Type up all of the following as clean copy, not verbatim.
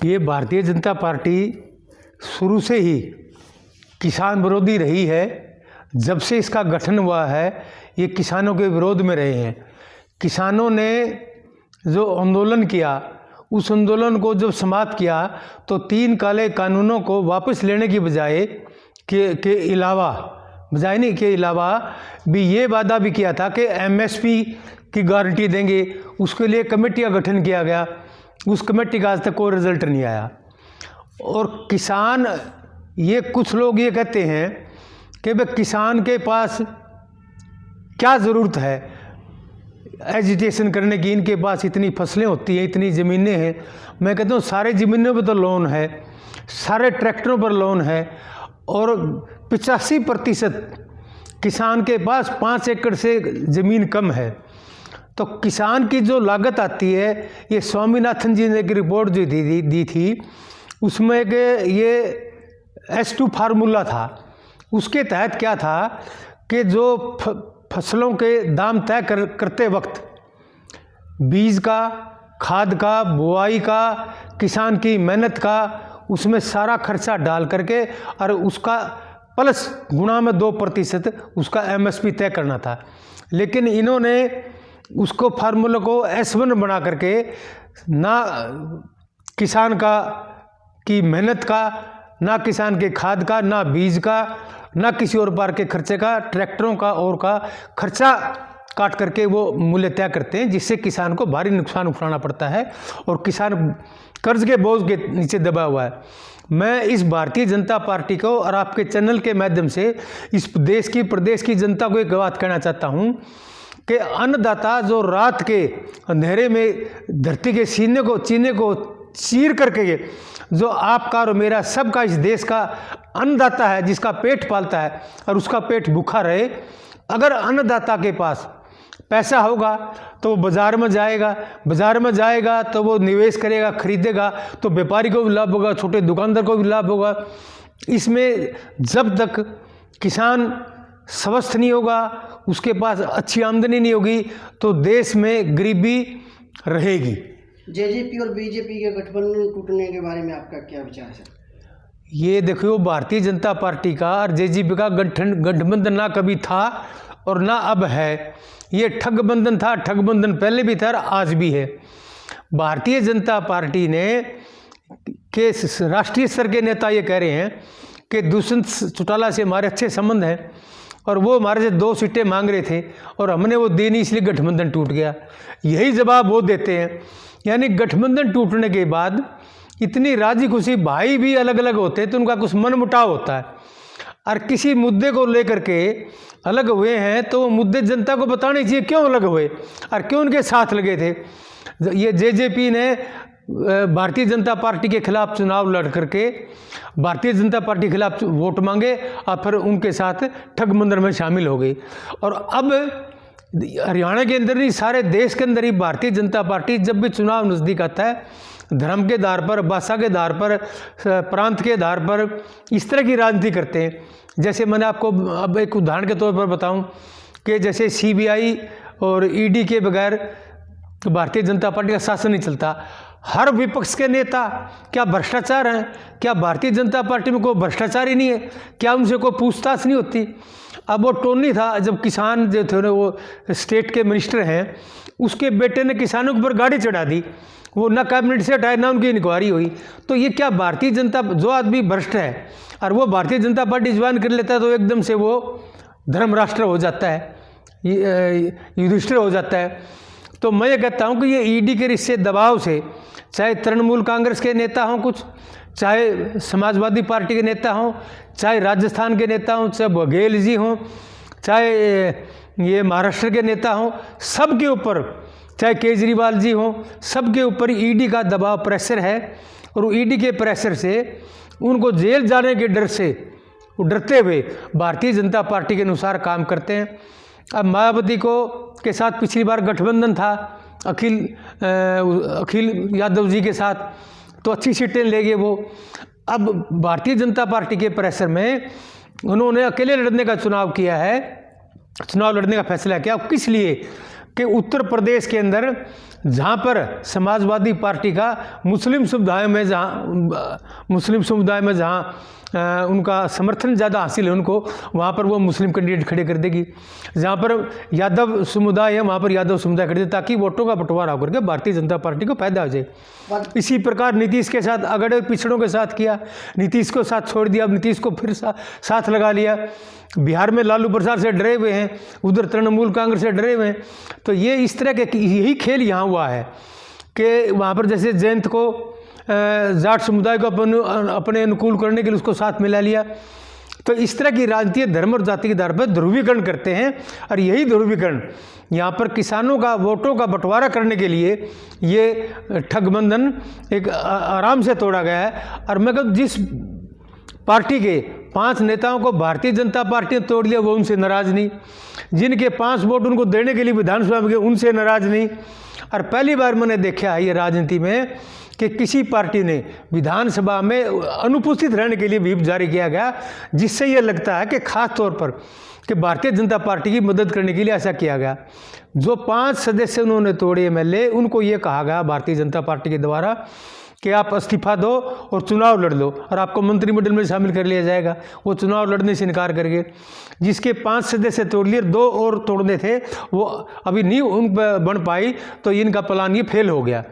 ये भारतीय जनता पार्टी शुरू से ही किसान विरोधी रही है। जब से इसका गठन हुआ है ये किसानों के विरोध में रहे हैं। किसानों ने जो आंदोलन किया, उस आंदोलन को जब समाप्त किया तो 3 काले कानूनों को वापस लेने की बजाय के अलावा भी ये वादा भी किया था कि एमएसपी की गारंटी देंगे। उसके लिए कमेटी का गठन किया गया, उस कमेटी का आज तक कोई रिजल्ट नहीं आया। और किसान, ये कुछ लोग ये कहते हैं कि भाई किसान के पास क्या ज़रूरत है एजिटेशन करने की, इनके पास इतनी फसलें होती हैं, इतनी ज़मीनें हैं। मैं कहता हूँ सारे ज़मीनों पर तो लोन है, सारे ट्रैक्टरों पर लोन है, और 85% किसान के पास 5 एकड़ से ज़मीन कम है। तो किसान की जो लागत आती है, ये स्वामीनाथन जी ने एक रिपोर्ट जो दी थी, उसमें एक ये S2 फार्मूला था। उसके तहत क्या था कि जो फसलों के दाम तय करते वक्त बीज का, खाद का, बुआई का, किसान की मेहनत का, उसमें सारा खर्चा डाल करके और उसका प्लस गुणा में 2% उसका एमएसपी तय करना था। लेकिन इन्होंने उसको फार्मूला को S1 बना करके ना किसान की मेहनत का, ना किसान के खाद का, ना बीज का, ना किसी और प्रकार के खर्चे का, ट्रैक्टरों का और का खर्चा काट करके वो मूल्य तय करते हैं, जिससे किसान को भारी नुकसान उठाना पड़ता है और किसान कर्ज के बोझ के नीचे दबा हुआ है। मैं इस भारतीय जनता पार्टी को और आपके चैनल के माध्यम से इस देश की, प्रदेश की जनता को एक बात कहना चाहता हूँ कि अन्नदाता जो रात के अंधेरे में धरती के चीने को चीर करके जो आपका और मेरा सबका, इस देश का अन्नदाता है, जिसका पेट पालता है और उसका पेट भूखा रहे। अगर अन्नदाता के पास पैसा होगा तो वो बाज़ार में जाएगा तो वो निवेश करेगा, खरीदेगा, तो व्यापारी को भी लाभ होगा, छोटे दुकानदार को भी लाभ होगा। इसमें जब तक किसान स्वस्थ नहीं होगा, उसके पास अच्छी आमदनी नहीं होगी, तो देश में गरीबी रहेगी। जेजेपी और बीजेपी के गठबंधन टूटने के बारे में आपका क्या विचार है? ये देखियो, भारतीय जनता पार्टी का और जेजेपी का गठबंधन ना कभी था और ना अब है। ये ठगबंधन था, ठगबंधन पहले भी था और आज भी है। भारतीय जनता पार्टी ने के राष्ट्रीय स्तर के नेता ये कह रहे हैं कि दुष्यंत चौटाला से हमारे अच्छे संबंध हैं और वो हमारे से 2 सीटें मांग रहे थे और हमने वो दी नहीं, इसलिए गठबंधन टूट गया। यही जवाब वो देते हैं। यानी गठबंधन टूटने के बाद इतनी राजी खुशी, भाई भी अलग अलग होते हैं तो उनका कुछ मनमुटाव होता है, और किसी मुद्दे को लेकर के अलग हुए हैं तो वो मुद्दे जनता को बताने चाहिए क्यों अलग हुए और क्यों उनके साथ लगे थे। ये जेजेपी ने भारतीय जनता पार्टी के खिलाफ चुनाव लड़ करके भारतीय जनता पार्टी के खिलाफ वोट मांगे और फिर उनके साथ ठगबंधन में शामिल हो गई। और अब हरियाणा के अंदर नहीं, सारे देश के अंदर ही भारतीय जनता पार्टी जब भी चुनाव नज़दीक आता है, धर्म के आधार पर, भाषा के आधार पर, प्रांत के आधार पर इस तरह की राजनीति करते हैं। जैसे मैंने आपको अब एक उदाहरण के तौर पर बताऊं कि जैसे सीबीआई और ईडी के बगैर भारतीय जनता पार्टी का शासन नहीं चलता। हर विपक्ष के नेता क्या भ्रष्टाचार हैं? क्या भारतीय जनता पार्टी में कोई भ्रष्टाचार ही नहीं है? क्या उनसे कोई पूछताछ नहीं होती? अब वो टोनी था, जब किसान जो थे वो स्टेट के मिनिस्टर हैं, उसके बेटे ने किसानों के ऊपर गाड़ी चढ़ा दी, वो ना कैबिनेट से हटाए, ना उनकी इंक्वायरी हुई। तो ये क्या भारतीय जनता, जो आदमी भ्रष्ट है और वो भारतीय जनता पार्टी ज्वाइन कर लेता है तो एकदम से वो धर्म राष्ट्र हो जाता है, युधिष्ठिर हो जाता है। तो मैं ये कहता हूँ कि ये ईडी के रिश्ते दबाव से, चाहे तृणमूल कांग्रेस के नेता हों कुछ, चाहे समाजवादी पार्टी के नेता हों, चाहे राजस्थान के नेता हों, चाहे बघेल जी हों, चाहे ये महाराष्ट्र के नेता हों, सबके ऊपर, चाहे केजरीवाल जी हों, सबके ऊपर ईडी का दबाव, प्रेशर है। और ईडी के प्रेशर से उनको जेल जाने के डर से, वो डरते हुए भारतीय जनता पार्टी के अनुसार काम करते हैं। अब मायावती के साथ पिछली बार गठबंधन था अखिल यादव जी के साथ, तो अच्छी सीटें ले गए वो। अब भारतीय जनता पार्टी के प्रेशर में उन्होंने अकेले लड़ने का चुनाव किया है, चुनाव लड़ने का फैसला किया। किस लिए? कि उत्तर प्रदेश के अंदर जहाँ पर समाजवादी पार्टी का मुस्लिम समुदाय में जहाँ उनका समर्थन ज़्यादा हासिल है उनको, वहाँ पर वो मुस्लिम कैंडिडेट खड़े कर देगी। जहाँ पर यादव समुदाय है वहाँ पर यादव समुदाय खड़े दे, ताकि वोटों का बंटवारा होकर के भारतीय जनता पार्टी को फायदा हो जाए। इसी प्रकार नीतीश के साथ अगड़े पिछड़ों के साथ किया, नीतीश को साथ छोड़ दिया, अब नीतीश को फिर साथ लगा लिया। बिहार में लालू प्रसाद से डरे हुए हैं, उधर तृणमूल कांग्रेस से डरे हुए हैं। तो ये इस तरह के यही खेल यहाँ हुआ है कि वहाँ पर जैसे जयंत को जाट समुदाय को अपने अनुकूल करने के लिए उसको साथ मिला लिया। तो इस तरह की राजनीति धर्म और जाति के आधार पर ध्रुवीकरण करते हैं, और यही ध्रुवीकरण यहाँ पर किसानों का वोटों का बंटवारा करने के लिए ये ठगबंधन एक आराम से तोड़ा गया है। और मैं कहूँ जिस पार्टी के 5 नेताओं को भारतीय जनता पार्टी ने तोड़ लिया वो उनसे नाराज नहीं, जिनके 5 वोट उनको देने के लिए विधानसभा में उनसे नाराज नहीं। और पहली बार मैंने देखा है ये राजनीति में कि किसी पार्टी ने विधानसभा में अनुपस्थित रहने के लिए व्हिप जारी किया गया, जिससे ये लगता है कि खास तौर पर कि भारतीय जनता पार्टी की मदद करने के लिए ऐसा किया गया। जो 5 सदस्य उन्होंने तोड़े एमएलए, उनको ये कहा गया भारतीय जनता पार्टी के द्वारा कि आप इस्तीफा दो और चुनाव लड़ लो और आपको मंत्रिमंडल में शामिल कर लिया जाएगा। वो चुनाव लड़ने से इनकार कर गए। जिसके 5 सदस्य तोड़ लिए, 2 और तोड़ने थे, वो अभी नहीं उन बन पाई, तो इनका प्लान ये फेल हो गया।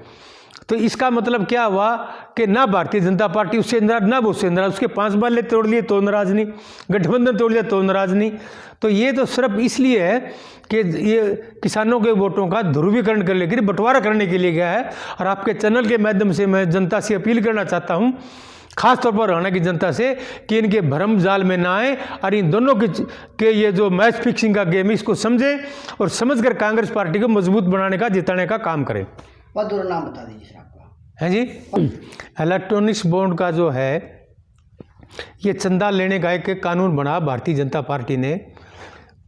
तो इसका मतलब क्या हुआ कि ना भारतीय जनता पार्टी उससे नाराज, ना वो उससे नाराज। उसके 5 माले तोड़ लिए तो नाराज नहीं, गठबंधन तोड़ लिया तो नाराज नहीं। तो ये तो सिर्फ इसलिए है कि ये किसानों के वोटों का ध्रुवीकरण करने के लिए, बंटवारा करने के लिए गया है। और आपके चैनल के माध्यम से मैं जनता से अपील करना चाहता हूँ, खासतौर पर हरियाणा की जनता से, कि इनके भ्रम जाल में ना आए और इन दोनों के ये जो मैच फिक्सिंग का गेम है इसको समझें और समझकर कांग्रेस पार्टी को मजबूत बनाने का, जिताने का काम करें। पद और नाम बता दीजिए आपका। है जी, इलेक्ट्रॉनिक्स बॉन्ड का जो है ये चंदा लेने का एक कानून बना भारतीय जनता पार्टी ने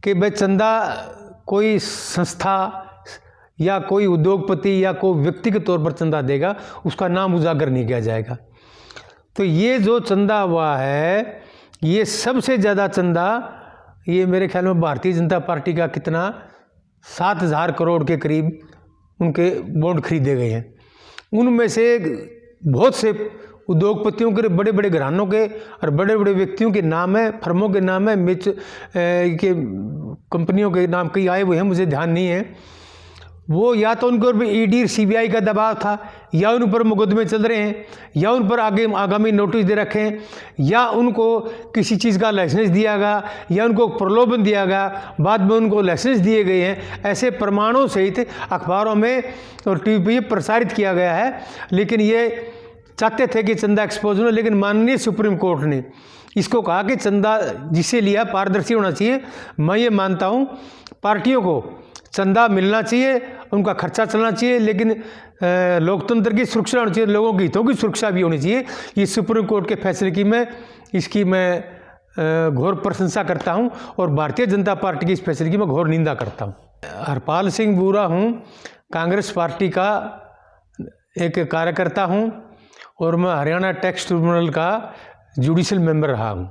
कि भाई चंदा कोई संस्था या कोई उद्योगपति या कोई व्यक्ति के तौर पर चंदा देगा, उसका नाम उजागर नहीं किया जाएगा। तो ये जो चंदा हुआ है, ये सबसे ज़्यादा चंदा ये मेरे ख्याल में भारतीय जनता पार्टी का कितना 7,000 करोड़ के करीब उनके बॉन्ड खरीदे गए हैं। उनमें से बहुत से उद्योगपतियों के, बड़े बड़े घरानों के और बड़े बड़े व्यक्तियों के नाम है, फर्मों के नाम है, के कंपनियों के नाम कई आए हुए हैं, मुझे ध्यान नहीं है। वो या तो उनके ऊपर ईडी सीबीआई का दबाव था, या उन पर मुकदमे चल रहे हैं, या उन पर आगामी नोटिस दे रखे हैं, या उनको किसी चीज़ का लाइसेंस दिया गया, या उनको प्रलोभन दिया गया, बाद में उनको लाइसेंस दिए गए हैं। ऐसे प्रमाणों सहित अखबारों में और टीवी पर प्रसारित किया गया है। लेकिन ये चाहते थे कि चंदा एक्सपोज हो, लेकिन माननीय सुप्रीम कोर्ट ने इसको कहा कि चंदा जिसे लिया पारदर्शी होना चाहिए। मैं ये मानता हूँ पार्टियों को चंदा मिलना चाहिए, उनका खर्चा चलना चाहिए, लेकिन लोकतंत्र की सुरक्षा होनी चाहिए, लोगों के हितों की सुरक्षा भी होनी चाहिए। ये सुप्रीम कोर्ट के फैसले की इसकी मैं घोर प्रशंसा करता हूं और भारतीय जनता पार्टी की इस फैसले की मैं घोर निंदा करता हूं। हरपाल सिंह बूरा हूं, कांग्रेस पार्टी का एक कार्यकर्ता हूं और मैं हरियाणा टैक्स ट्रिब्यूनल का जुडिशियल मेंबर रहा हूं।